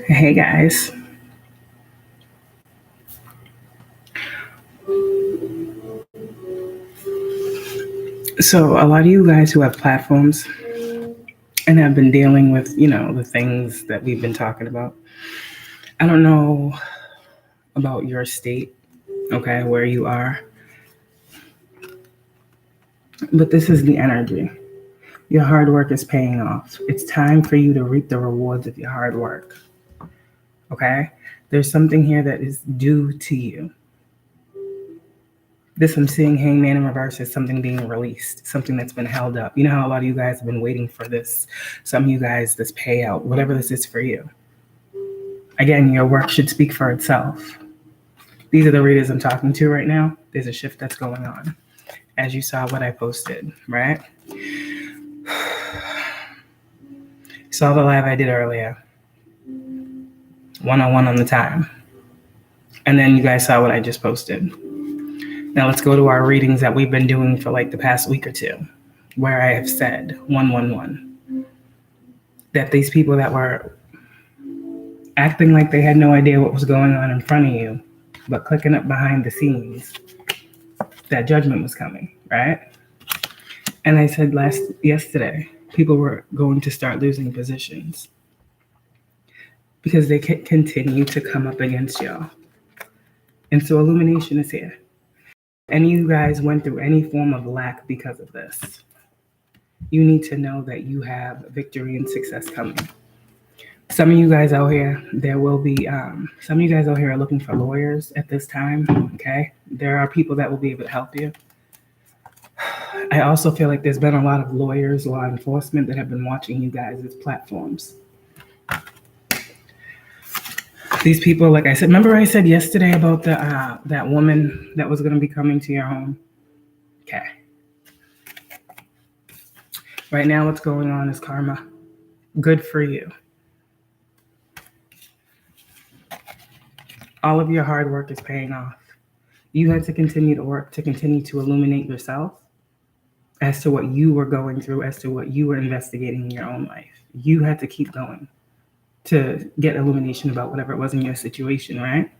Hey guys. So a lot of you guys who have platforms and have been dealing with, the things that we've been talking about. I don't know about your state, okay, where you are, but this is the energy. Your hard work is paying off. It's time for you to reap the rewards of your hard work. Okay? There's something here that is due to you. This I'm seeing Hangman in reverse is something being released, something that's been held up. You know how a lot of you guys have been waiting for this. Some of you guys, this payout, whatever this is for you. Again, your work should speak for itself. These are the readers I'm talking to right now. There's a shift that's going on. As you saw what I posted, right? Saw the live I did earlier. 101 on the time. And then you guys saw what I just posted. Now let's go to our readings that we've been doing for like the past week or two, where I have said 111. That these people that were acting like they had no idea what was going on in front of you, but clicking up behind the scenes, that judgment was coming, right? And I said yesterday, people were going to start losing positions because they continue to come up against y'all. And so illumination is here. Any of you guys went through any form of lack because of this, you need to know that you have victory and success coming. Some of you guys out here, there will be, some of you guys out here are looking for lawyers at this time, okay? There are people that will be able to help you. I also feel like there's been a lot of lawyers, law enforcement that have been watching you guys as platforms. These people, like I said, remember I said yesterday about the that woman that was going to be coming to your home? Okay. Right now what's going on is karma. Good for you. All of your hard work is paying off. You had to continue to work to continue to illuminate yourself as to what you were going through, as to what you were investigating in your own life. You had to keep going to get illumination about whatever it was in your situation, right?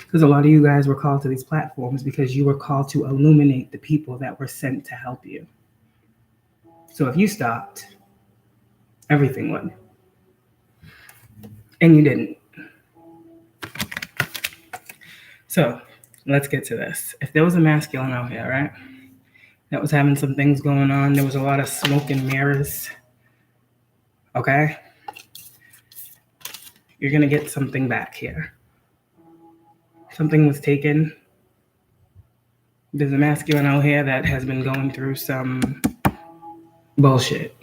Because a lot of you guys were called to these platforms because you were called to illuminate the people that were sent to help you. So if you stopped, everything would. And you didn't. So let's get to this. If there was a masculine out here, right, that was having some things going on, there was a lot of smoke and mirrors, okay? You're going to get something back here. Something was taken. There's a masculine out here that has been going through some bullshit.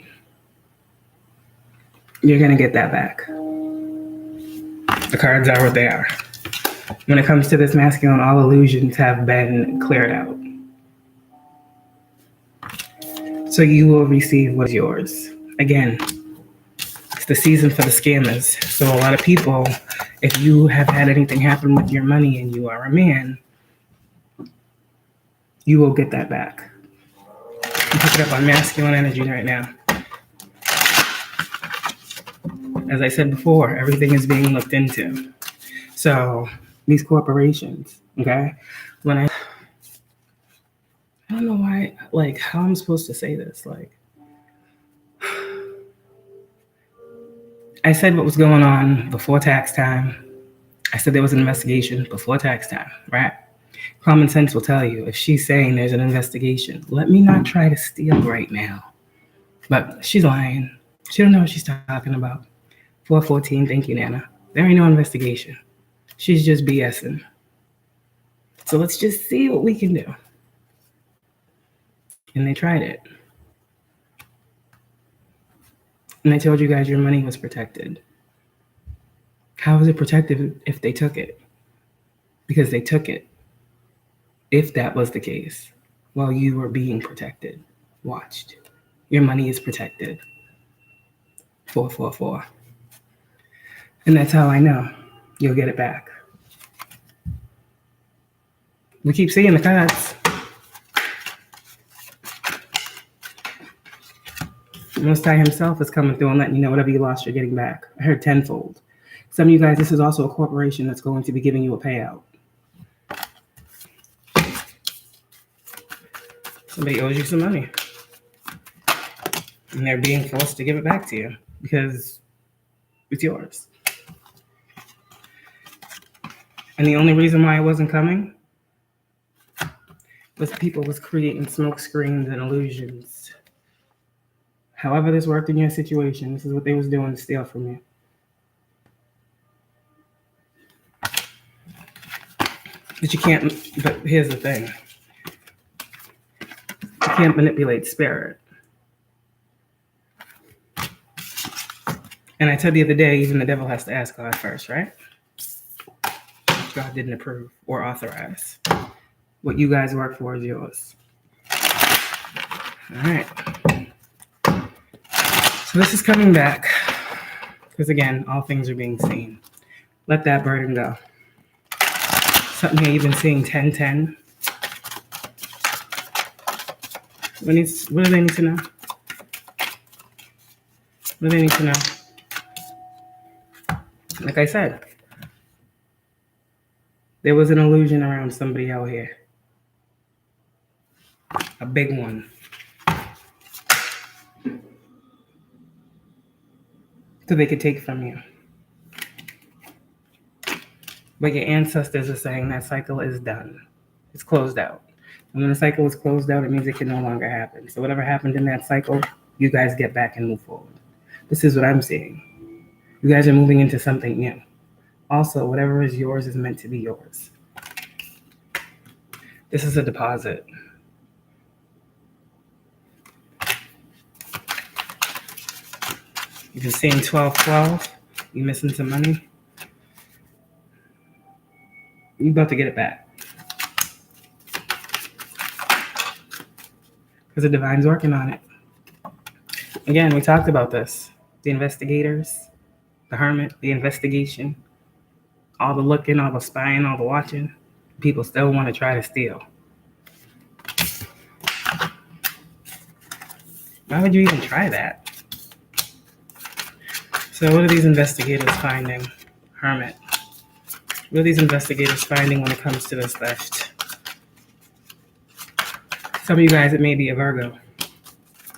You're going to get that back. The cards are what they are. When it comes to this masculine, all illusions have been cleared out. So you will receive what's yours. Again, it's the season for the scammers. So a lot of people, if you have had anything happen with your money and you are a man, you will get that back. I'm picking up on masculine energy right now. As I said before, everything is being looked into. So these corporations, okay? I don't know why, like, how I'm supposed to say this. Like, I said what was going on before tax time. I said there was an investigation before tax time, right? Common sense will tell you if she's saying there's an investigation, let me not try to steal right now. But she's lying. She don't know what she's talking about. 414, thank you, Nana. There ain't no investigation. She's just BSing. So let's just see what we can do. And they tried it. And I told you guys your money was protected. How was it protected if they took it? Because they took it. If that was the case, while you were being protected, watched. Your money is protected. 444. And that's how I know you'll get it back. We keep seeing the cards. Most High himself is coming through and letting you know whatever you lost, you're getting back. I heard tenfold. Some of you guys, this is also a corporation that's going to be giving you a payout. Somebody owes you some money. And they're being forced to give it back to you because it's yours. And the only reason why I wasn't coming was people was creating smoke screens and illusions. However this worked in your situation, this is what they was doing to steal from you. But you can't, but here's the thing. You can't manipulate spirit. And I said the other day, even the devil has to ask God first, right? God didn't approve or authorize. What you guys work for is yours. All right. So this is coming back. Because again, all things are being seen. Let that burden go. Something here you've been seeing 10-10. What do they need to know? What do they need to know? Like I said, there was an illusion around somebody out here. A big one. So they could take from you. But your ancestors are saying that cycle is done. It's closed out. And when the cycle is closed out, it means it can no longer happen. So whatever happened in that cycle, you guys get back and move forward. This is what I'm seeing. You guys are moving into something new. Also, whatever is yours is meant to be yours. This is a deposit. You've been seeing 12-12. You missing some money. You're about to get it back. Because the divine's working on it. Again, we talked about this. The investigators, the hermit, the investigation, all the looking, all the spying, all the watching. People still want to try to steal. Why would you even try that? So what are these investigators finding? Hermit. What are these investigators finding when it comes to this theft? Some of you guys, it may be a Virgo.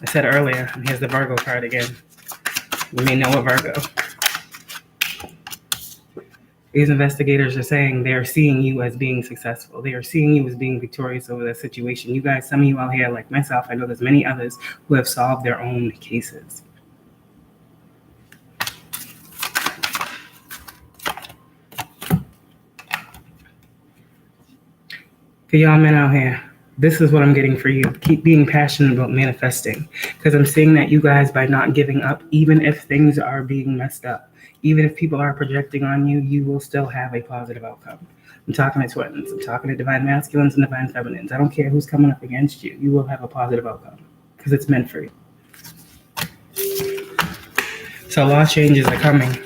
I said earlier, and here's the Virgo card again. You may know a Virgo. These investigators are saying they are seeing you as being successful. They are seeing you as being victorious over that situation. You guys, some of you out here, like myself, I know there's many others who have solved their own cases. For y'all men out here, this is what I'm getting for you. Keep being passionate about manifesting. Because I'm seeing that you guys, by not giving up, even if things are being messed up, even if people are projecting on you, you will still have a positive outcome. I'm talking to twins. I'm talking to divine masculines and divine feminines. I don't care who's coming up against you. You will have a positive outcome. Because it's meant for you. So law changes are coming.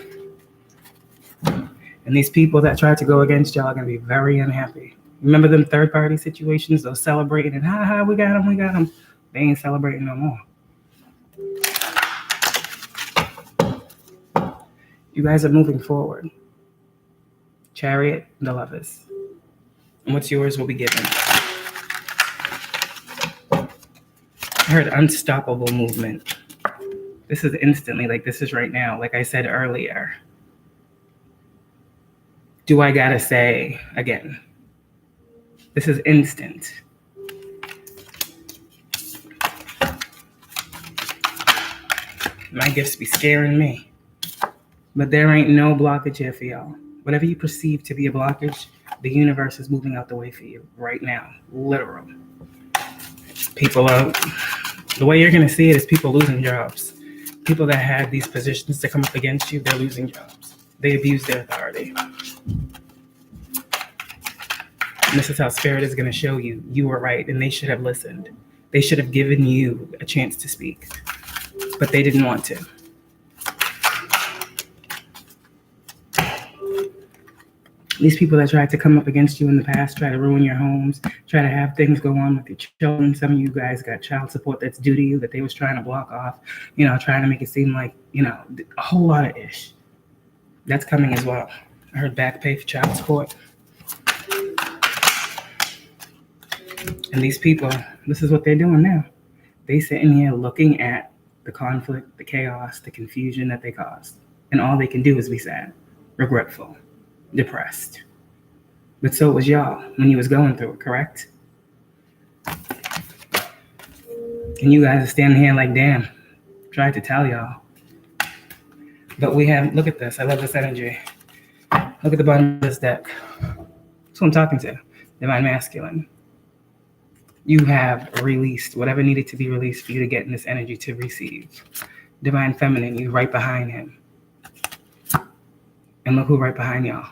And these people that try to go against y'all are going to be very unhappy. Remember them third-party situations, those celebrating and ha, we got them. They ain't celebrating no more. You guys are moving forward. Chariot, the Lovers. And what's yours will be given. I heard unstoppable movement. This is instantly, like this is right now. Like I said earlier. Do I gotta say again? This is instant. My gifts be scaring me. But there ain't no blockage here for y'all. Whatever you perceive to be a blockage, the universe is moving out the way for you right now. Literal. People are, the way you're going to see it is people losing jobs. People that had these positions to come up against you, they're losing jobs. They abuse their authority. And this is how Spirit is going to show you, you were right, and they should have listened. They should have given you a chance to speak. But they didn't want to. These people that tried to come up against you in the past, try to ruin your homes, try to have things go on with your children. Some of you guys got child support that's due to you that they was trying to block off, trying to make it seem like, a whole lot of ish. That's coming as well. I heard back pay for child support. And these people, this is what they're doing now. They sitting here looking at the conflict, the chaos, the confusion that they caused. And all they can do is be sad, regretful, depressed. But so was y'all when you was going through it, correct? And you guys are standing here like, damn, tried to tell y'all. But we have, look at this. I love this energy. Look at the bottom of this deck. That's who I'm talking to. Divine Masculine. You have released whatever needed to be released for you to get in this energy to receive. Divine Feminine, you right behind him. And look who right behind y'all.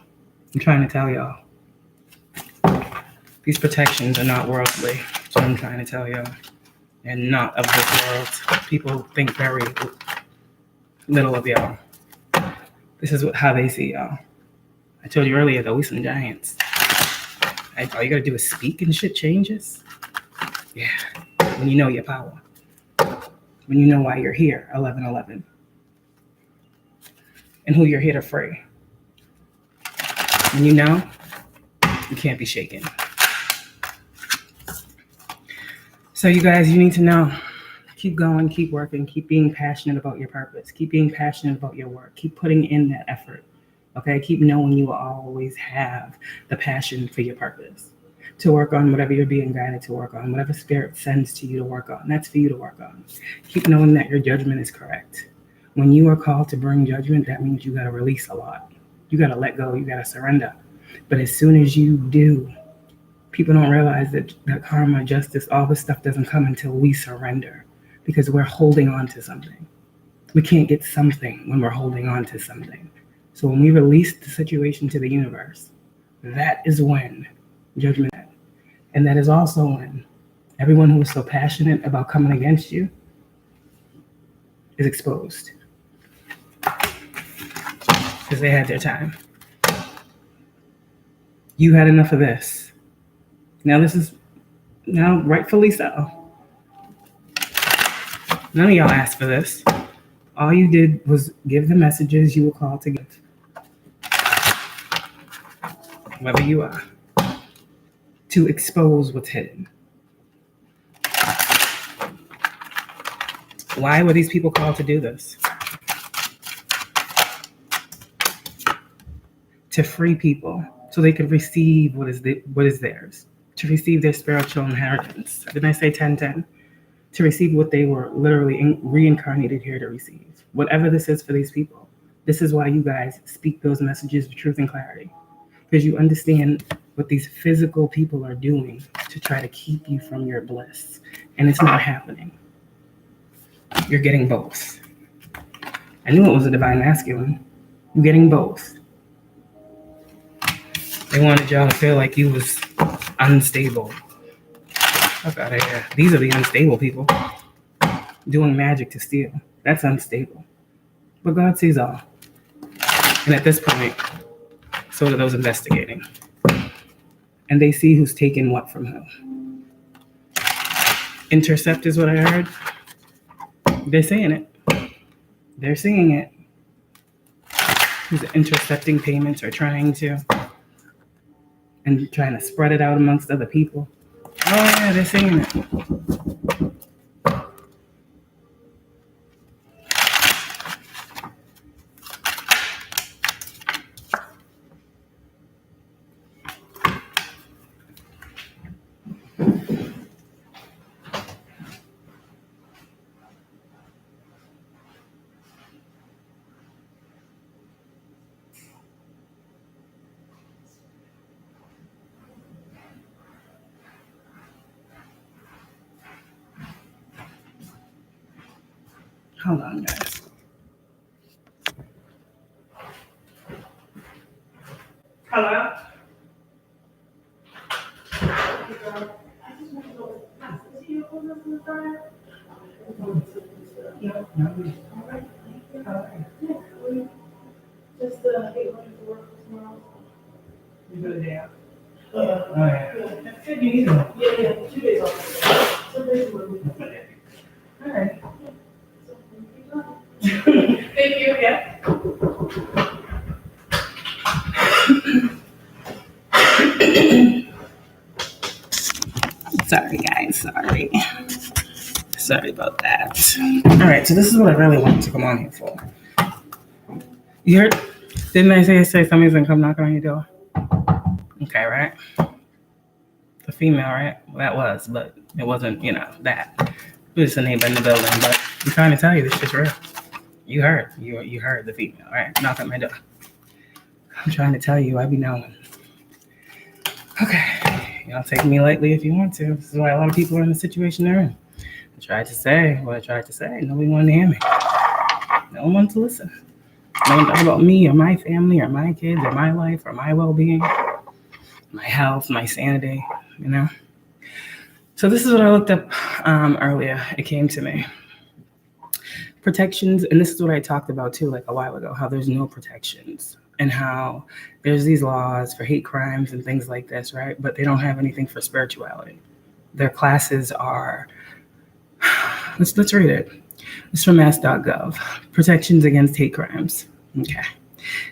I'm trying to tell y'all. These protections are not worldly. That's what I'm trying to tell y'all. And not of this world. People think very little of y'all. This is how they see y'all. I told you earlier, though, we some giants. All you gotta do is speak and shit changes. Yeah. When you know your power. When you know why you're here, 1111. And who you're here to free. When you know, you can't be shaken. So you guys, you need to know. Keep going, keep working, keep being passionate about your purpose. Keep being passionate about your work. Keep putting in that effort. Okay? Keep knowing you will always have the passion for your purpose. To work on whatever you're being guided to work on, whatever spirit sends to you to work on. That's for you to work on. Keep knowing that your judgment is correct. When you are called to bring judgment, that means you got to release a lot. You got to let go. You got to surrender. But as soon as you do, people don't realize that karma, justice, all this stuff doesn't come until we surrender because we're holding on to something. We can't get something when we're holding on to something. So when we release the situation to the universe, that is when judgment. And that is also when everyone who is so passionate about coming against you is exposed. Because they had their time. You had enough of this. Now rightfully so. None of y'all asked for this. All you did was give the messages you were called to give. Whoever you are. To expose what's hidden. Why were these people called to do this? To free people so they could receive what is theirs. To receive their spiritual inheritance. Didn't I say 1010? To receive what they were literally reincarnated here to receive. Whatever this is for these people. This is why you guys speak those messages of truth and clarity. Because you understand what these physical people are doing to try to keep you from your bliss. And it's not happening. You're getting both. I knew it was a divine masculine. You're getting both. They wanted y'all to feel like you was unstable. Fuck out of here. These are the unstable people. Doing magic to steal. That's unstable. But God sees all. And at this point, so do those investigating. And they see who's taking what from who. Intercept is what I heard. They're saying it. They're seeing it. Who's intercepting payments or trying to spread it out amongst other people. Oh yeah, they're seeing it. Hold on, guys. Hello? Just get ready to work tomorrow. Yeah. Oh, yeah. That's good. You need one. Yeah, 2 days off. All right. Thank you. Yeah. Sorry, guys. Sorry about that. All right. So this is what I really wanted to come on here for. You heard? Didn't I say somebody's gonna come knocking on your door? Okay, right? The female, right? Well, that was, but it wasn't, that. It was the neighbor in the building, but I'm trying to tell you this shit's real. You heard. You heard the female, right? Knock on my door. I'm trying to tell you, I be knowing. Okay. You don't take me lightly if you want to. This is why a lot of people are in the situation they're in. I tried to say what I tried to say. Nobody wanted to hear me. No one wanted to listen. No one thought about me or my family or my kids or my life or my well-being, my health, my sanity, So this is what I looked up earlier. It came to me. Protections, and this is what I talked about too, like a while ago, how there's no protections and how there's these laws for hate crimes and things like this, right? But they don't have anything for spirituality. Their classes are, let's read it. It's from mass.gov. Protections against hate crimes. Okay.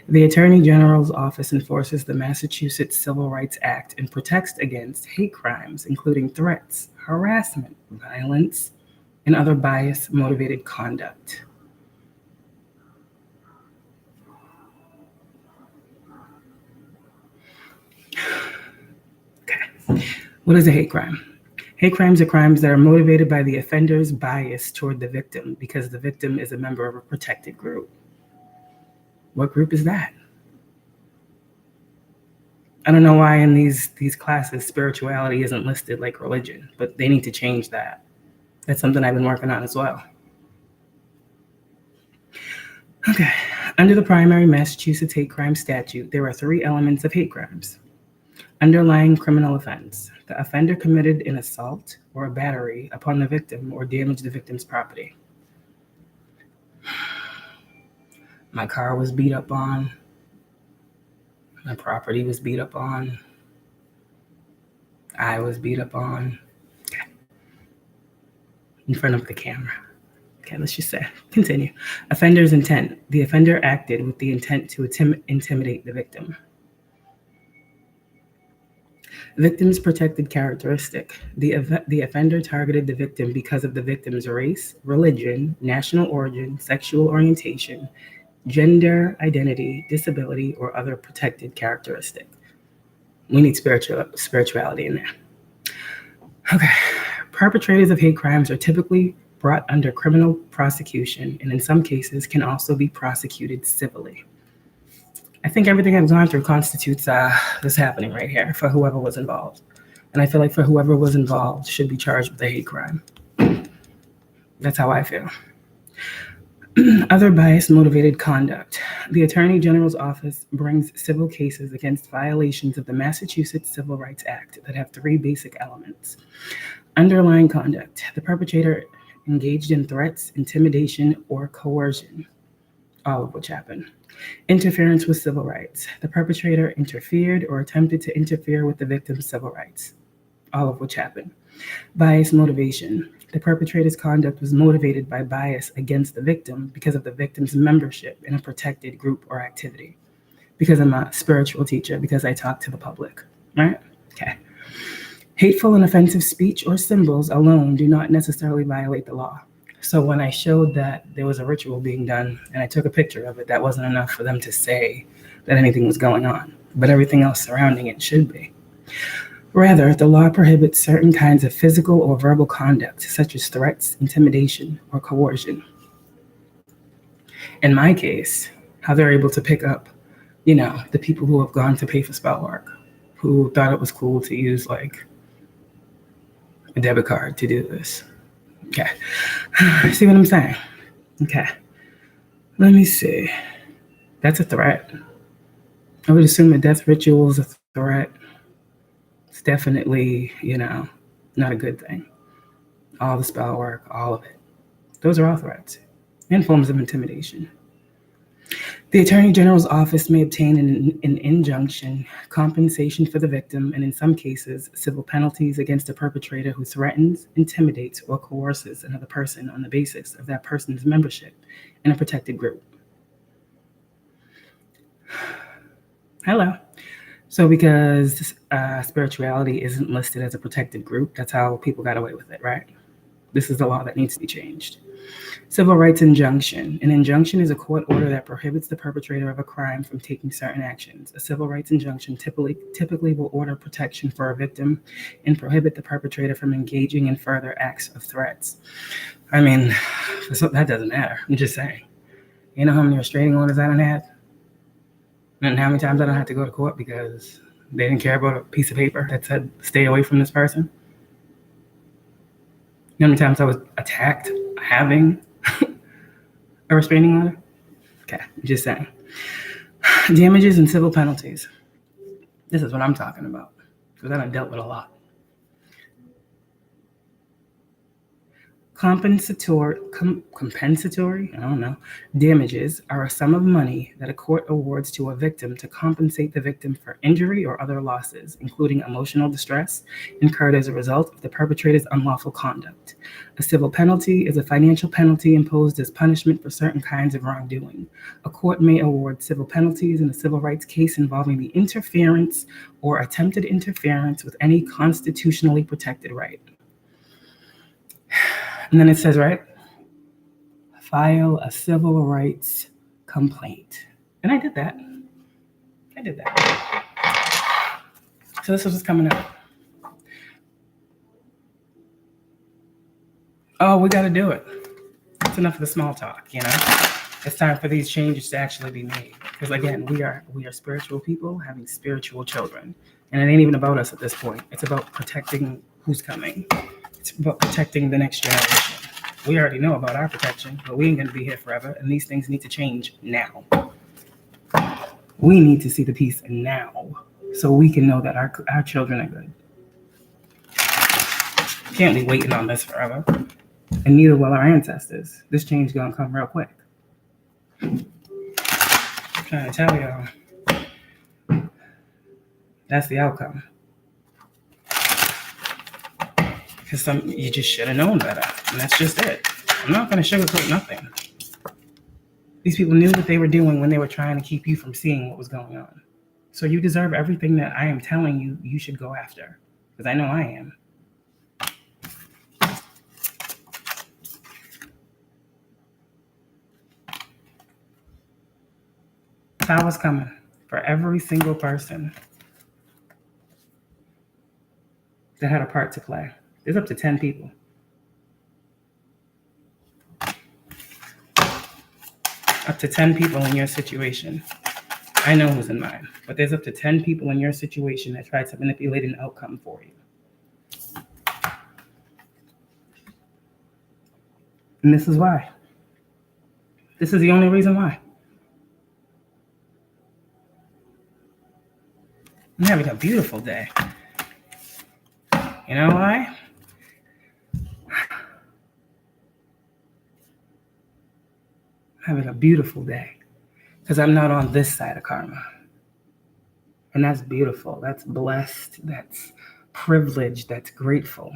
The Attorney General's office enforces the Massachusetts Civil Rights Act and protects against hate crimes, including threats, harassment, violence, and other bias-motivated conduct. Okay. What is a hate crime? Hate crimes are crimes that are motivated by the offender's bias toward the victim because the victim is a member of a protected group. What group is that? I don't know why in these classes spirituality isn't listed like religion, but they need to change that. That's something I've been working on as well. Okay. Under the primary Massachusetts hate crime statute, there are 3 elements of hate crimes. Underlying criminal offense. The offender committed an assault or a battery upon the victim or damaged the victim's property. My car was beat up on. My property was beat up on. I was beat up on. Okay. In front of the camera. Okay, let's just say, continue. Offender's intent. The offender acted with the intent to intimidate the victim. Victim's protected characteristic. The offender targeted the victim because of the victim's race, religion, national origin, sexual orientation, gender identity, disability, or other protected characteristic. We need spirituality in there. Okay. Perpetrators of hate crimes are typically brought under criminal prosecution and in some cases can also be prosecuted civilly. I think everything I've gone through constitutes this happening right here for whoever was involved. And I feel like for whoever was involved should be charged with a hate crime. That's how I feel. Other bias-motivated conduct. The Attorney General's office brings civil cases against violations of the Massachusetts Civil Rights Act that have 3 basic elements. Underlying conduct. The perpetrator engaged in threats, intimidation, or coercion, all of which happened. Interference with civil rights. The perpetrator interfered or attempted to interfere with the victim's civil rights, all of which happened. Bias motivation. The perpetrator's conduct was motivated by bias against the victim because of the victim's membership in a protected group or activity. Because I'm a spiritual teacher, because I talk to the public, right? Okay. Hateful and offensive speech or symbols alone do not necessarily violate the law. So when I showed that there was a ritual being done and I took a picture of it, that wasn't enough for them to say that anything was going on, but everything else surrounding it should be. Rather, the law prohibits certain kinds of physical or verbal conduct, such as threats, intimidation, or coercion. In my case, how they're able to pick up, the people who have gone to pay for spell work, who thought it was cool to use like a debit card to do this. Okay. See what I'm saying? Okay. Let me see. That's a threat. I would assume a death ritual is a threat. It's definitely, not a good thing. All the spell work, all of it. Those are all threats and forms of intimidation. The Attorney General's office may obtain an injunction, compensation for the victim, and in some cases, civil penalties against a perpetrator who threatens, intimidates, or coerces another person on the basis of that person's membership in a protected group. Hello. So because spirituality isn't listed as a protected group, that's how people got away with it, right? This is the law that needs to be changed. Civil rights injunction. An injunction is a court order that prohibits the perpetrator of a crime from taking certain actions. A civil rights injunction typically will order protection for a victim and prohibit the perpetrator from engaging in further acts of threats. I mean, that doesn't matter. I'm just saying. You know how many restraining orders I done had? And how many times I don't have to go to court because they didn't care about a piece of paper that said, stay away from this person? You know how many times I was attacked having a restraining order? Okay, just saying. Damages and civil penalties. This is what I'm talking about because I done dealt with a lot. Compensatory, damages are a sum of money that a court awards to a victim to compensate the victim for injury or other losses, including emotional distress incurred as a result of the perpetrator's unlawful conduct. A civil penalty is a financial penalty imposed as punishment for certain kinds of wrongdoing. A court may award civil penalties in a civil rights case involving the interference or attempted interference with any constitutionally protected right. And then it says, right, file a civil rights complaint. And I did that. So this was what's coming up. Oh, we got to do it. It's enough of the small talk, you know? It's time for these changes to actually be made. Because again, we are spiritual people having spiritual children. And it ain't even about us at this point. It's about protecting who's coming. It's about protecting the next generation. We already know about our protection, but we ain't going to be here forever, and these things need to change now. We need to see the peace now so we can know that our children are good. Can't be waiting on this forever, and neither will our ancestors. This change is going to come real quick. I'm trying to tell y'all, that's the outcome. Because you just should have known better, and that's just it. I'm not going to sugarcoat nothing. These people knew what they were doing when they were trying to keep you from seeing what was going on. So you deserve everything that I am telling you you should go after, because I know I am. Power's coming for every single person that had a part to play. There's up to 10 people. Up to 10 people in your situation. I know who's in mine, but there's up to 10 people in your situation that tried to manipulate an outcome for you. And this is why. This is the only reason why. I'm having a beautiful day. You know why? I'm having a beautiful day because I'm not on this side of karma. And that's beautiful. That's blessed. That's privileged. That's grateful.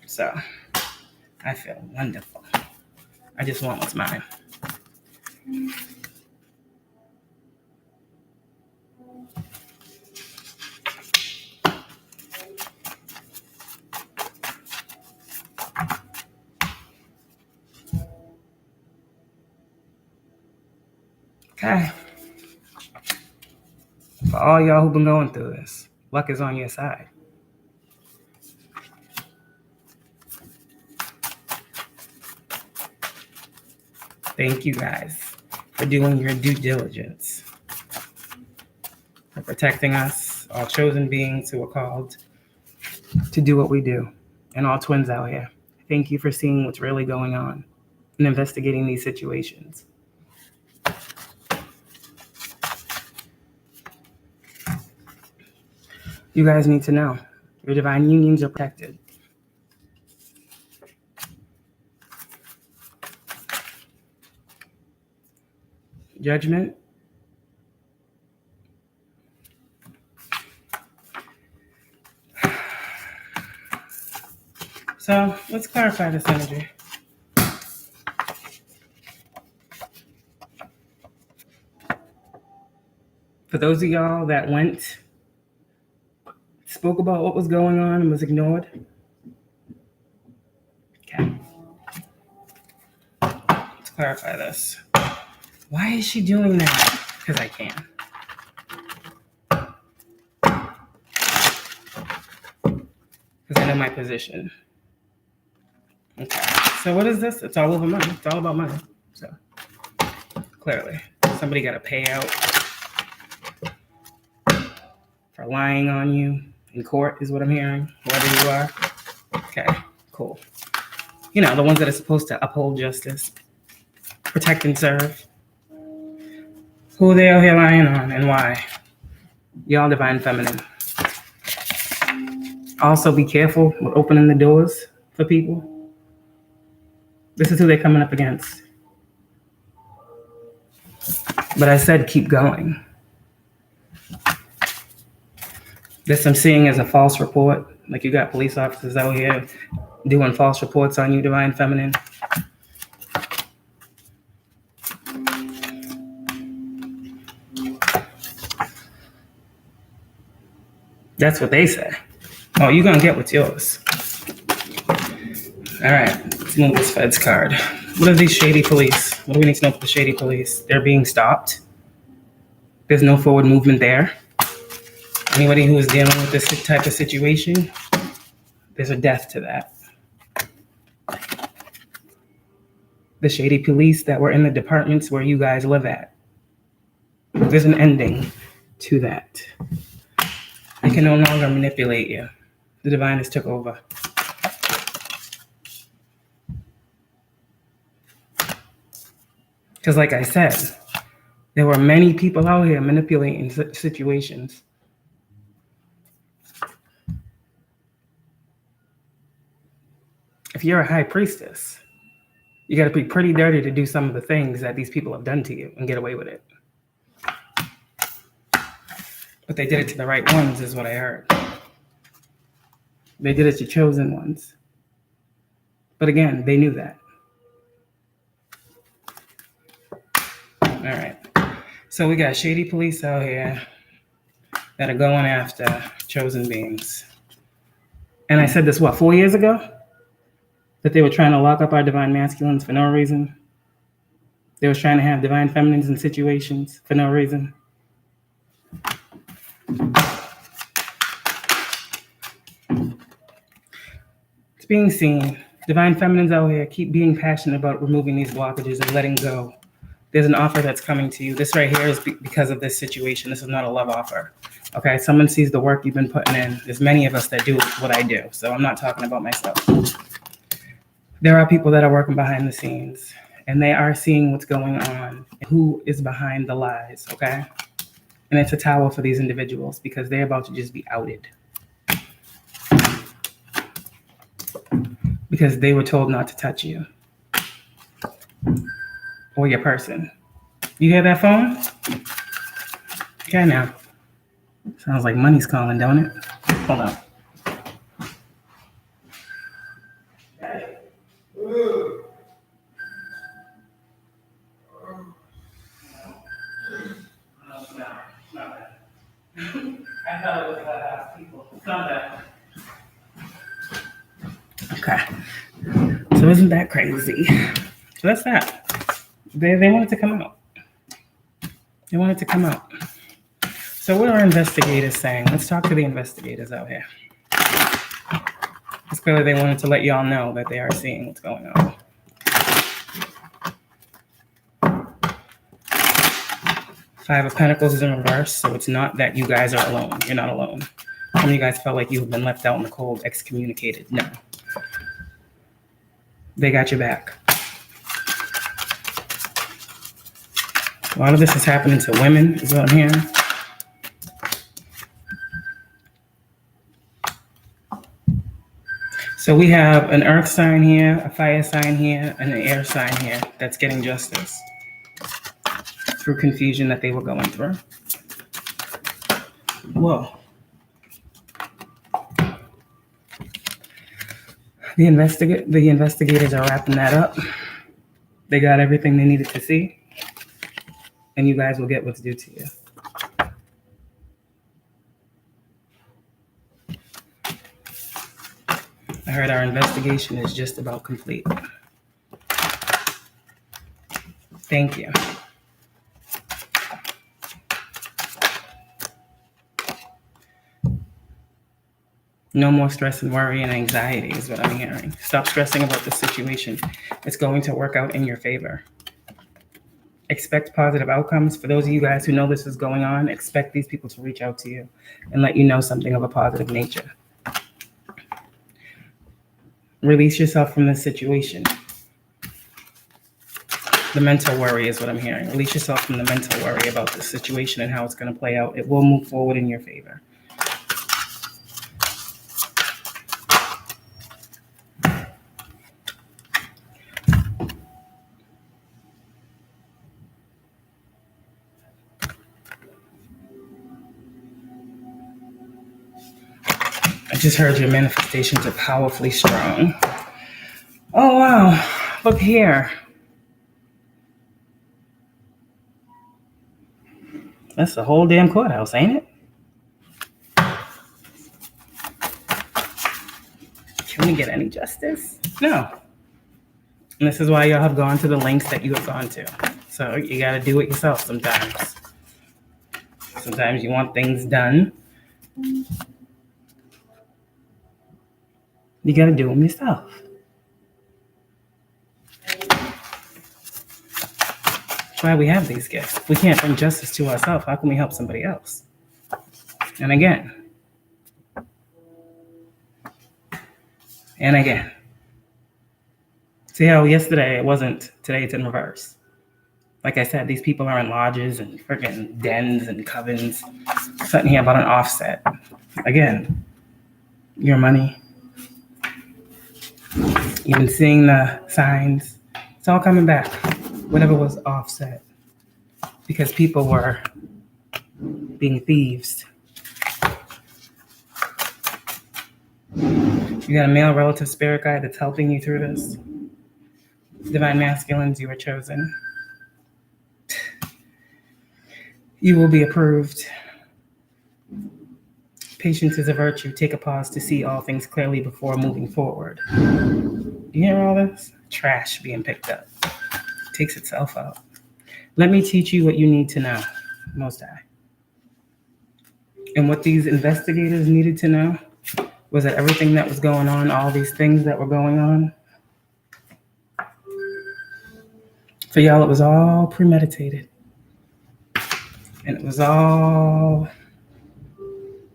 So I feel wonderful. I just want what's mine. Okay. For all y'all who've been going through this, luck is on your side. Thank you guys for doing your due diligence, for protecting us, all chosen beings who are called to do what we do, and all twins out here. Thank you for seeing what's really going on and investigating these situations. You guys need to know your divine unions are protected. Judgment. So let's clarify this energy. For those of y'all that spoke about what was going on and was ignored. Okay. Let's clarify this. Why is she doing that? Because I can. Because I know my position. Okay. So what is this? It's all over money. It's all about money. So clearly, somebody got to pay out for lying on you in court is what I'm hearing. Whoever you are. Okay. Cool. You know, the ones that are supposed to uphold justice, protect and serve. Who they out here lying on and why? Y'all divine feminine. Also be careful with opening the doors for people. This is who they're coming up against. But I said keep going. This I'm seeing as a false report. Like you got police officers out here doing false reports on you, divine feminine. That's what they say. Oh, you're going to get what's yours. All right, let's move this Feds card. What are these shady police? What do we need to know for the shady police? They're being stopped. There's no forward movement there. Anybody who is dealing with this type of situation, there's a death to that. The shady police that were in the departments where you guys live at. There's an ending to that. I can no longer manipulate you. The divine has took over. Because like I said, there were many people out here manipulating situations. If you're a high priestess, you got to be pretty dirty to do some of the things that these people have done to you and get away with it. But they did it to the right ones, is what I heard. They did it to chosen ones. But again, they knew that. All right. So we got shady police out here that are going after chosen beings. And I said this, 4 years ago? That they were trying to lock up our divine masculines for no reason. They were trying to have divine feminines in situations for no reason. It's being seen. Divine feminines out here keep being passionate about removing these blockages and letting go. There's an offer that's coming to you. This right here is because of this situation. This is not a love offer. Okay, someone sees the work you've been putting in. There's many of us that do what I do, so I'm not talking about myself. There are people that are working behind the scenes, and they are seeing what's going on, who is behind the lies, okay? And it's a towel for these individuals because they're about to just be outed. Because they were told not to touch you. Or your person. You hear that phone? Okay, now. Sounds like money's calling, don't it? Hold on. I thought it was people. It's not that. Okay. So isn't that crazy? So that's that. They wanted to come out. They wanted to come out. So what are investigators saying? Let's talk to the investigators out here. It's clearly they wanted to let y'all know that they are seeing what's going on. Five of Pentacles is in reverse, so it's not that you guys are alone. You're not alone. Some of you guys felt like you've been left out in the cold, excommunicated. No. They got your back. A lot of this is happening to women, is what I'm hearing. So we have an earth sign here, a fire sign here, and an air sign here that's getting justice. through confusion that they were going through. Whoa. The investigators are wrapping that up. They got everything they needed to see. And you guys will get what's due to you. I heard our investigation is just about complete. Thank you. No more stress and worry and anxiety is what I'm hearing. Stop stressing about the situation. It's going to work out in your favor. Expect positive outcomes. For those of you guys who know this is going on, expect these people to reach out to you and let you know something of a positive nature. Release yourself from this situation. The mental worry is what I'm hearing. Release yourself from the mental worry about the situation and how it's going to play out. It will move forward in your favor. I just heard your manifestations are powerfully strong. Oh, wow. Look here. That's the whole damn courthouse, ain't it? Can we get any justice? No. And this is why y'all have gone to the lengths that you have gone to. So you got to do it yourself sometimes. Sometimes you want things done. You got to do them yourself. That's why we have these gifts. If we can't bring justice to ourselves, how can we help somebody else? And again. And again. See how yesterday it wasn't, today it's in reverse. Like I said, these people are in lodges and freaking dens and covens. Something here about an offset. Again, your money. You've been seeing the signs. It's all coming back. Whatever was offset. Because people were being thieves. You got a male relative spirit guide that's helping you through this. Divine masculines, you are chosen. You will be approved. Patience is a virtue. Take a pause to see all things clearly before moving forward. You hear all this? Trash being picked up. It takes itself out. Let me teach you what you need to know, Most High. And what these investigators needed to know was that everything that was going on, all these things that were going on, for y'all, it was all premeditated. And it was all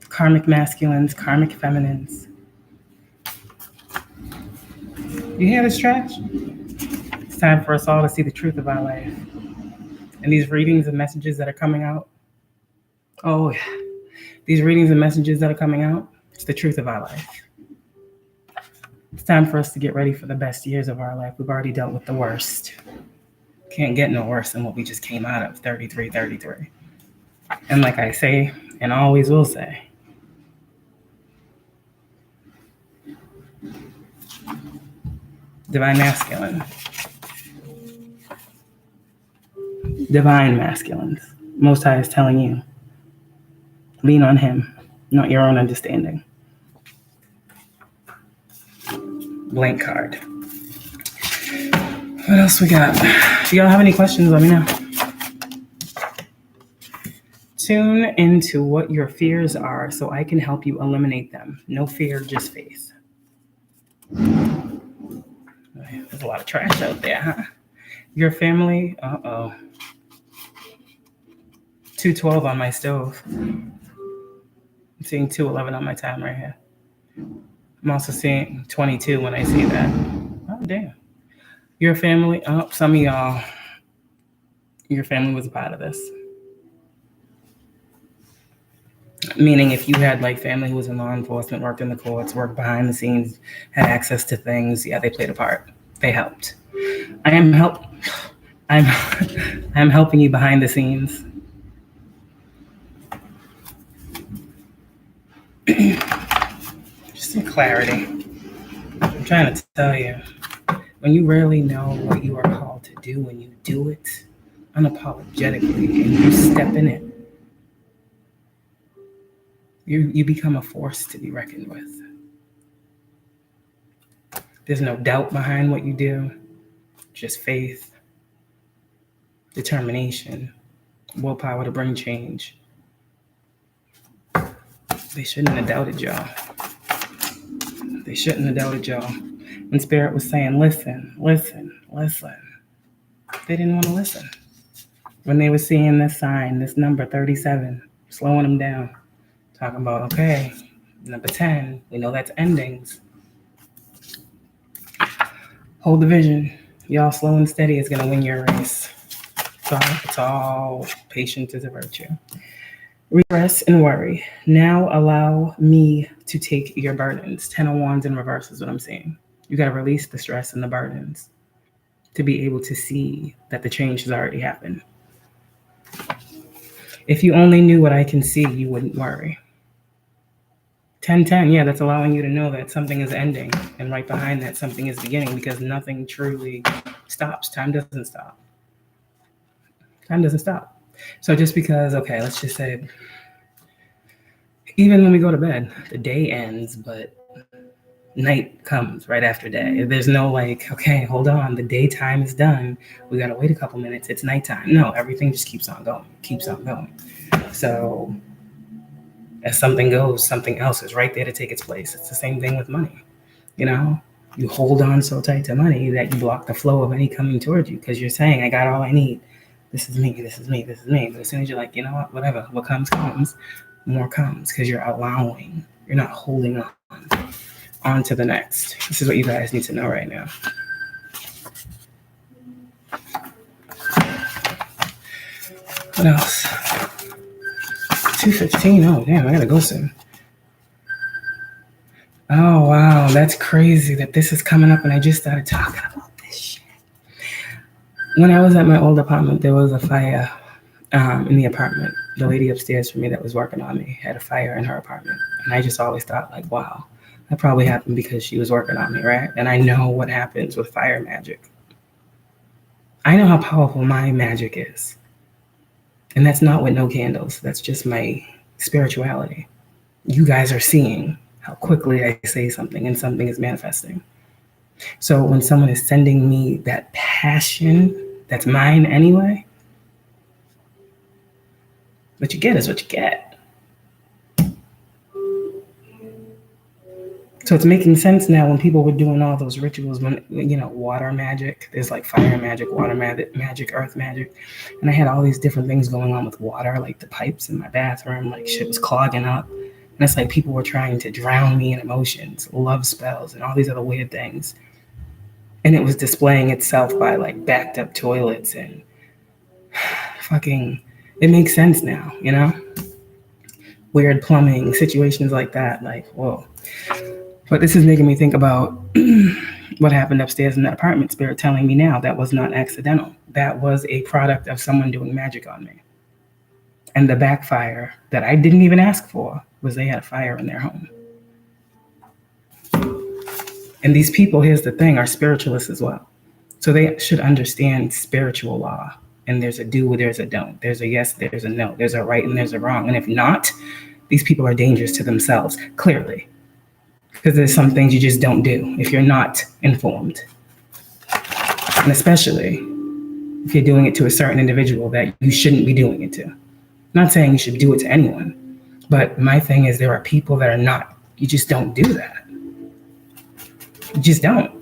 karmic masculines, karmic feminines. You hear this trash? It's time for us all to see the truth of our life. And these readings and messages that are coming out, oh yeah, these readings and messages that are coming out, it's the truth of our life. It's time for us to get ready for the best years of our life. We've already dealt with the worst. Can't get no worse than what we just came out of, 33. And like I say, and always will say, divine masculine. Divine masculines. Most High is telling you, lean on him, not your own understanding. Blank card. What else we got? If y'all have any questions, let me know. Tune into what your fears are so I can help you eliminate them. No fear, just faith. There's a lot of trash out there, huh? Your family, 212 on my stove. I'm seeing 211 on my time right here. I'm also seeing 22 when I see that. Oh, damn. Your family, some of y'all, your family was a part of this. Meaning if you had like family who was in law enforcement, worked in the courts, worked behind the scenes, had access to things, yeah, they played a part. They helped. I'm I'm helping you behind the scenes. Just some clarity. I'm trying to tell you, when you really know what you are called to do, when you do it unapologetically and you step in it, you become a force to be reckoned with. There's no doubt behind what you do, just faith, determination, willpower to bring change. They shouldn't have doubted y'all. They shouldn't have doubted y'all. When Spirit was saying, listen, listen, listen, they didn't want to listen. When they were seeing this sign, this number 37, slowing them down, talking about, okay, number 10, we know that's endings. Hold the vision. Y'all slow and steady is going to win your race. It's all patience is a virtue. Regress and worry. Now allow me to take your burdens. 10 of Wands in reverse is what I'm saying. You got to release the stress and the burdens to be able to see that the change has already happened. If you only knew what I can see, you wouldn't worry. 10-10, yeah, that's allowing you to know that something is ending, and right behind that, something is beginning, because nothing truly stops. Time doesn't stop. Time doesn't stop. So just because, okay, let's just say, even when we go to bed, the day ends, but night comes right after day. There's no like, okay, hold on, the daytime is done. We got to wait a couple minutes. It's nighttime. No, everything just keeps on going. So as something goes, something else is right there to take its place. It's the same thing with money. You know, you hold on so tight to money that you block the flow of any coming towards you because you're saying, I got all I need. This is me, this is me, this is me. But as soon as you're like, you know what, whatever, what comes, more comes because you're allowing, you're not holding on to the next. This is what you guys need to know right now. What else? 2:15. Oh, damn, I gotta go soon. Oh, wow, that's crazy that this is coming up and I just started talking about this shit. When I was at my old apartment, there was a fire in the apartment. The lady upstairs from me that was working on me had a fire in her apartment. And I just always thought, like, wow, that probably happened because she was working on me, right? And I know what happens with fire magic. I know how powerful my magic is. And that's not with no candles. That's just my spirituality. You guys are seeing how quickly I say something and something is manifesting. So when someone is sending me that passion that's mine anyway, what you get is what you get. So it's making sense now when people were doing all those rituals, when, you know, water magic, there's like fire magic, water magic, earth magic. And I had all these different things going on with water, like the pipes in my bathroom, like shit was clogging up. And it's like people were trying to drown me in emotions, love spells, and all these other weird things. And it was displaying itself by like backed up toilets and fucking, it makes sense now, you know? Weird plumbing, situations like that, like, whoa. But this is making me think about what happened upstairs in the apartment. Spirit telling me now that was not accidental. That was a product of someone doing magic on me. And the backfire that I didn't even ask for was they had a fire in their home. And these people, here's the thing, are spiritualists as well. So they should understand spiritual law. And there's a do, there's a don't. There's a yes, there's a no. There's a right and there's a wrong. And if not, these people are dangerous to themselves, clearly. Because there's some things you just don't do if you're not informed. And especially if you're doing it to a certain individual that you shouldn't be doing it to. I'm not saying you should do it to anyone, but my thing is there are people that are not, you just don't do that. You just don't.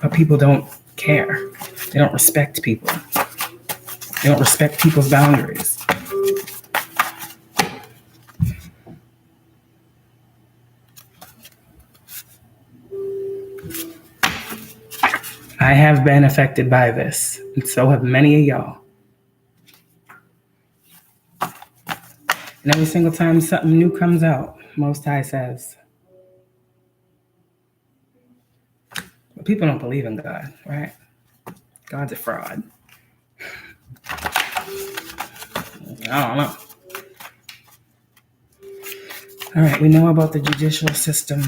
But people don't care. They don't respect people. They don't respect people's boundaries. I have been affected by this, and so have many of y'all. And every single time something new comes out, Most High says, but people don't believe in God, right? God's a fraud. I don't know. All right, we know about the judicial system.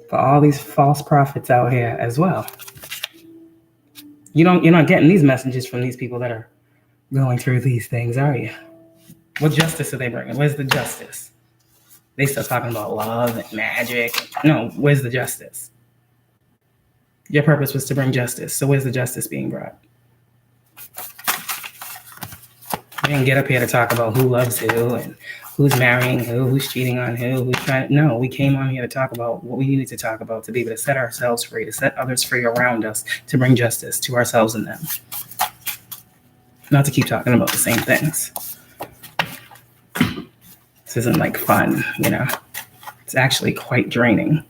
For all these false prophets out here as well. You're not getting these messages from these people that are going through these things, are you? What justice are they bringing? Where's the justice? They still talking about love and magic. No, where's the justice? Your purpose was to bring justice. So where's the justice being brought? We didn't get up here to talk about who loves who and who's marrying who, who's cheating on who, who's trying. No, we came on here to talk about what we needed to talk about, to be able to set ourselves free, to set others free around us, to bring justice to ourselves and them. Not to keep talking about the same things. This isn't like fun, It's actually quite draining.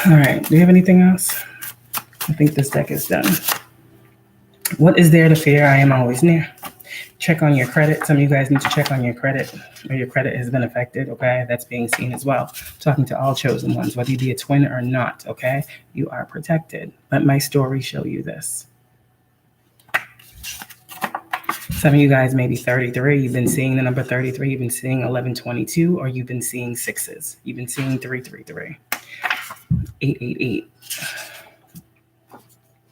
All right, do you have anything else? I think this deck is done. What is there to fear? I am always near. Check on your credit. Some of you guys need to check on your credit, or your credit has been affected, okay? That's being seen as well. Talking to all chosen ones, whether you be a twin or not, okay? You are protected. Let my story show you this. Some of you guys may be 33. You've been seeing the number 33. You've been seeing 1122, or you've been seeing sixes. You've been seeing 333, 888.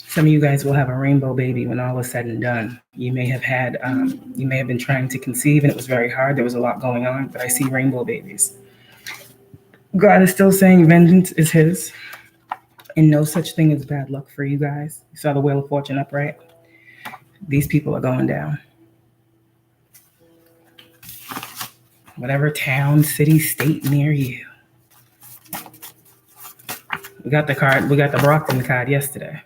Some of you guys will have a rainbow baby when all is said and done. You may have been trying to conceive and it was very hard. There was a lot going on, but I see rainbow babies. God is still saying vengeance is his, and no such thing as bad luck for you guys. You saw the Wheel of Fortune upright? These people are going down. Whatever town, city, state near you. We got the Brockton card yesterday.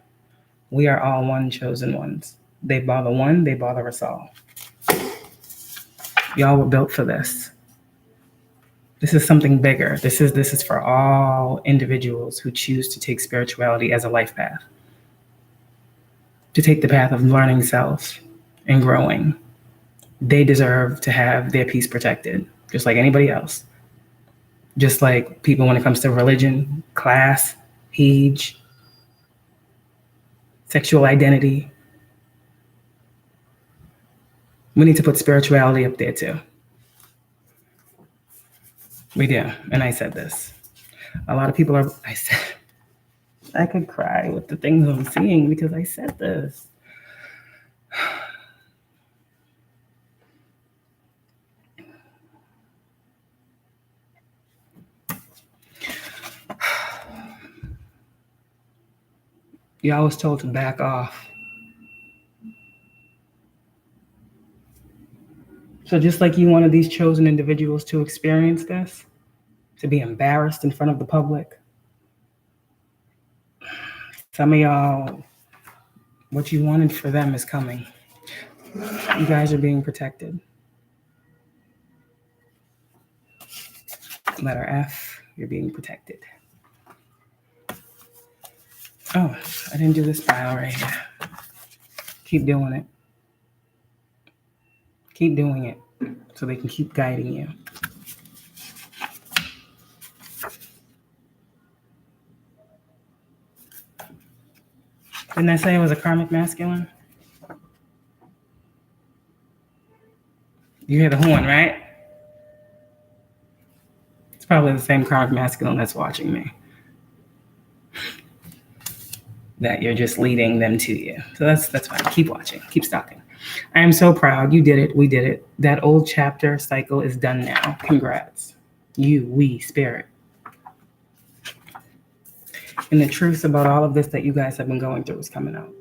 We are all one, chosen ones. They bother one, they bother us all. Y'all were built for this. This is something bigger. This is for all individuals who choose to take spirituality as a life path. To take the path of learning self and growing. They deserve to have their peace protected, just like anybody else. Just like people when it comes to religion, class, age, sexual identity. We need to put spirituality up there too. We do. And I said this. A lot of people I could cry with the things I'm seeing because I said this. Y'all was told to back off. So just like you wanted these chosen individuals to experience this, to be embarrassed in front of the public, some of y'all, what you wanted for them is coming. You guys are being protected. Letter F, you're being protected. Oh, I didn't do this pile right here. Keep doing it. Keep doing it so they can keep guiding you. Didn't I say it was a karmic masculine? You hear the horn, right? It's probably the same karmic masculine that's watching me. That you're just leading them to you. So that's fine. Keep watching. Keep stalking. I am so proud. You did it. We did it. That old chapter cycle is done now. Congrats. You, we, spirit. And the truth about all of this that you guys have been going through is coming out.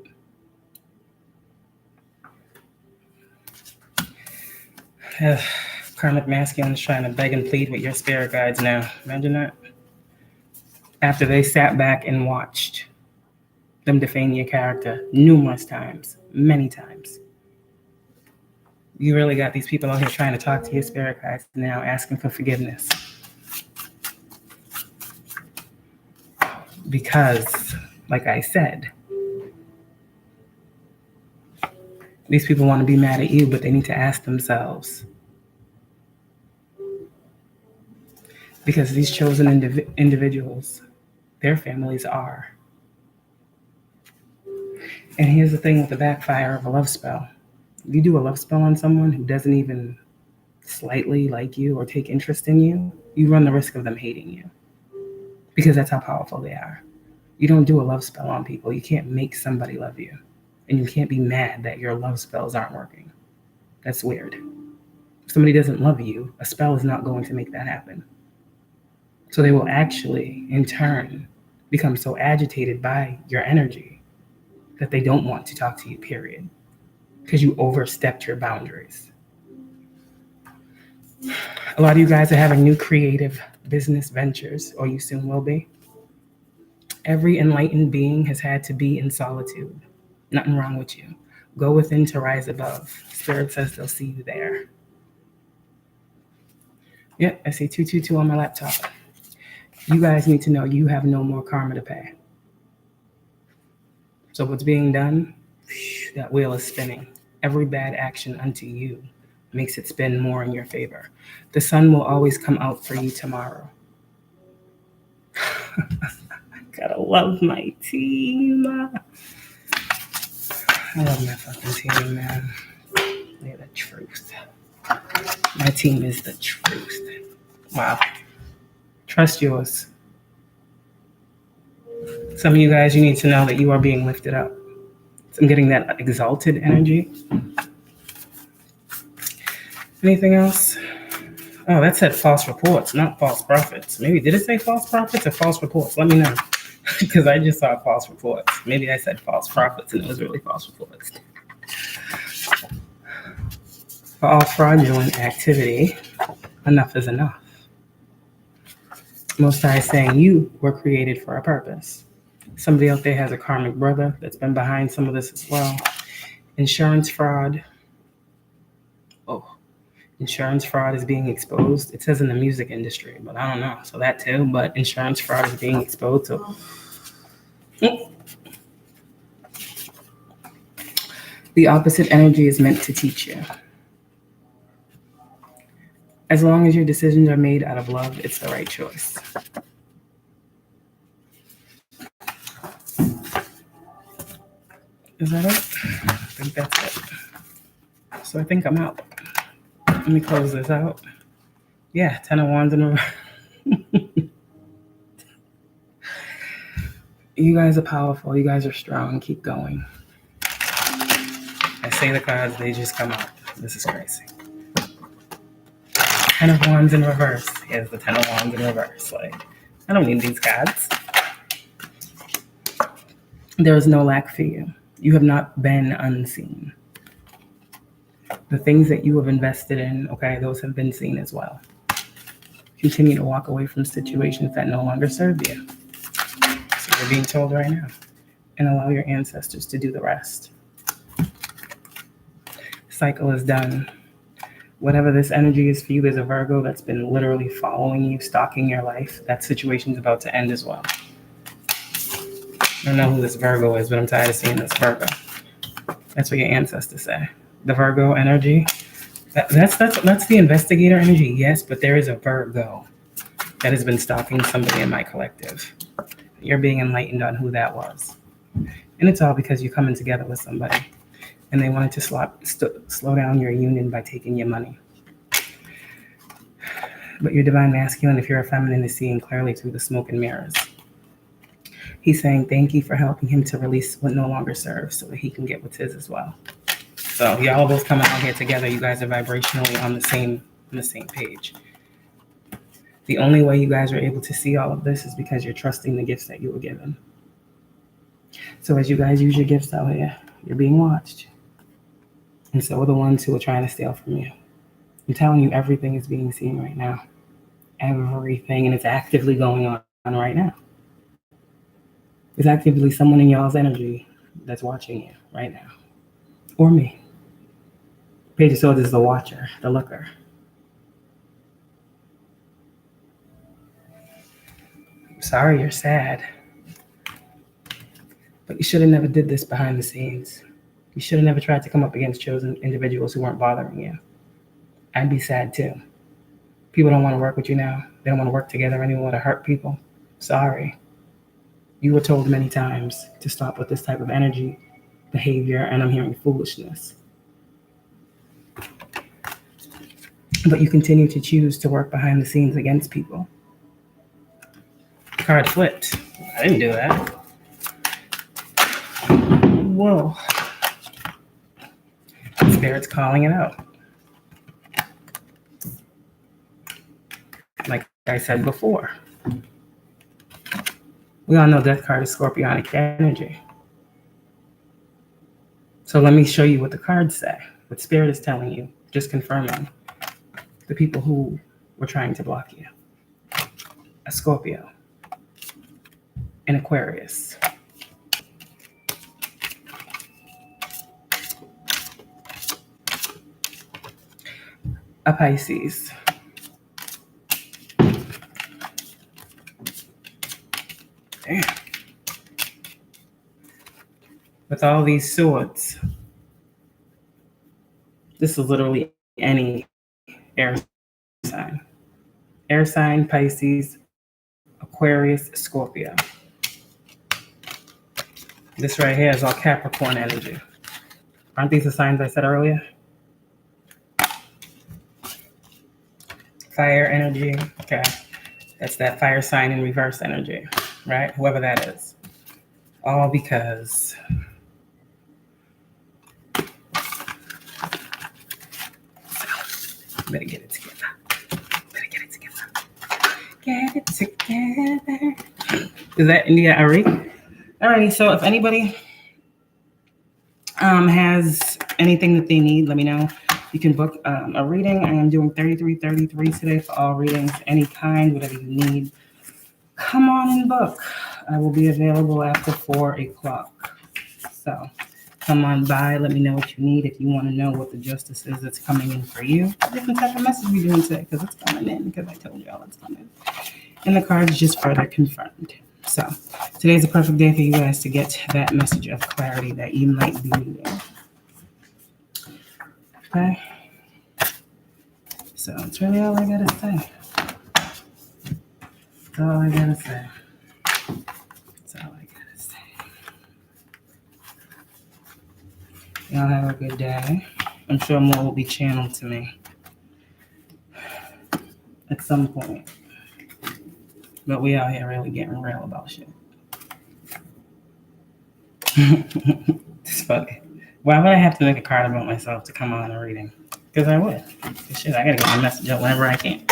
Karmic masculines trying to beg and plead with your spirit guides now. Imagine that. After they sat back and watched them defame your character numerous times, many times. You really got these people out here trying to talk to your spirit guides now, asking for forgiveness. Because, like I said, these people want to be mad at you, but they need to ask themselves. Because these chosen individuals, their families are And here's the thing with the backfire of a love spell. If you do a love spell on someone who doesn't even slightly like you or take interest in you, you run the risk of them hating you. Because that's how powerful they are. You don't do a love spell on people. You can't make somebody love you. And you can't be mad that your love spells aren't working. That's weird. If somebody doesn't love you, a spell is not going to make that happen. So they will actually, in turn, become so agitated by your energy that they don't want to talk to you, period. Because you overstepped your boundaries. A lot of you guys are having new creative business ventures, or you soon will be. Every enlightened being has had to be in solitude. Nothing wrong with you. Go within to rise above. Spirit says they'll see you there. Yep, I see 222 on my laptop. You guys need to know you have no more karma to pay. So what's being done? That wheel is spinning. Every bad action unto you makes it spin more in your favor. The sun will always come out for you tomorrow. I gotta love my team. I love my fucking team, man. They're the truth. My team is the truth. Wow. Trust yours. Some of you guys, you need to know that you are being lifted up. So I'm getting that exalted energy. Anything else? Oh, that said false reports, not false prophets. Maybe did it say false prophets or false reports? Let me know. Because I just saw false reports. Maybe I said false prophets and it was really false reports. For all fraudulent activity, enough is enough. Most High is saying you were created for a purpose. Somebody out there has a karmic brother that's been behind some of this as well. Insurance fraud. Oh, insurance fraud is being exposed. It says in the music industry, but I don't know. So that too, but insurance fraud is being exposed. So the opposite energy is meant to teach you. As long as your decisions are made out of love, it's the right choice. Is that it? I think that's it. So I think I'm out. Let me close this out. Yeah, 10 of Wands in a row. You guys are powerful. You guys are strong. Keep going. I say the cards, they just come out. This is crazy. 10 of Wands in reverse. Here's the 10 of Wands in reverse. Like, I don't need these cards. There is no lack for you. You have not been unseen. The things that you have invested in, okay, those have been seen as well. Continue to walk away from situations that no longer serve you. So you're being told right now. And allow your ancestors to do the rest. Cycle is done. Whatever this energy is for you, there's a Virgo that's been literally following you, stalking your life. That situation's about to end as well. I don't know who this Virgo is, but I'm tired of seeing this Virgo. That's what your ancestors say. The Virgo energy, that's the investigator energy, yes, but there is a Virgo that has been stalking somebody in my collective. You're being enlightened on who that was. And it's all because you're coming together with somebody. And they wanted to slow down your union by taking your money. But your divine masculine, if you're a feminine, is seeing clearly through the smoke and mirrors. He's saying thank you for helping him to release what no longer serves so that he can get what's his as well. So y'all are both coming out here together. You guys are vibrationally on the same page. The only way you guys are able to see all of this is because you're trusting the gifts that you were given. So as you guys use your gifts out here, you're being watched. And so are the ones who are trying to steal from you. I'm telling you, everything is being seen right now. Everything, and it's actively going on right now. There's actively someone in y'all's energy that's watching you right now. Or me. Page of Swords is the watcher, the looker. I'm sorry you're sad. But you should have never did this behind the scenes. You should have never tried to come up against chosen individuals who weren't bothering you. I'd be sad too. People don't want to work with you now. They don't want to work together anymore to hurt people. Sorry. You were told many times to stop with this type of energy behavior, and I'm hearing foolishness. But you continue to choose to work behind the scenes against people. Card flipped. I didn't do that. Whoa. Spirit's calling it out. Like I said before, we all know Death card is Scorpionic energy. So let me show you what the cards say, what Spirit is telling you, just confirming the people who were trying to block you. A Scorpio, an Aquarius, a Pisces, damn. With all these swords, this is literally any air sign. Air sign, Pisces, Aquarius, Scorpio. This right here is all Capricorn energy. Aren't these the signs I said earlier? Fire energy, okay. That's that fire sign in reverse energy, right? Whoever that is. All because better get it together. Get it together. Is that India Ari? Alrighty, so if anybody has anything that they need, let me know. You can book a reading. I am doing 3333 today for all readings, any kind, whatever you need. Come on and book. I will be available after 4 o'clock. So come on by. Let me know what you need. If you want to know what the justice is that's coming in for you, different type of message we're doing today, because it's coming in, because I told y'all it's coming. And the cards just further confirmed. So today's a perfect day for you guys to get that message of clarity that you might be needing. Okay. So that's really all I gotta say. That's all I gotta say. That's all I gotta say. Y'all have a good day. I'm sure more will be channeled to me at some point. But we out here really getting real about shit. It's funny. Why would I have to make a card about myself to come on a reading? Because I would. Shit, I gotta get my message up whenever I can.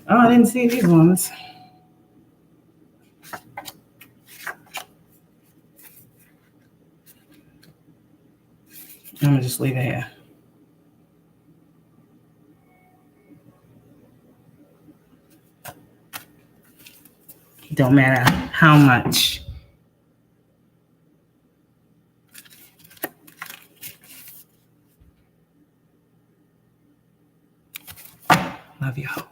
Oh, I didn't see these ones. I'm gonna just leave it here. Don't matter how much. Love y'all.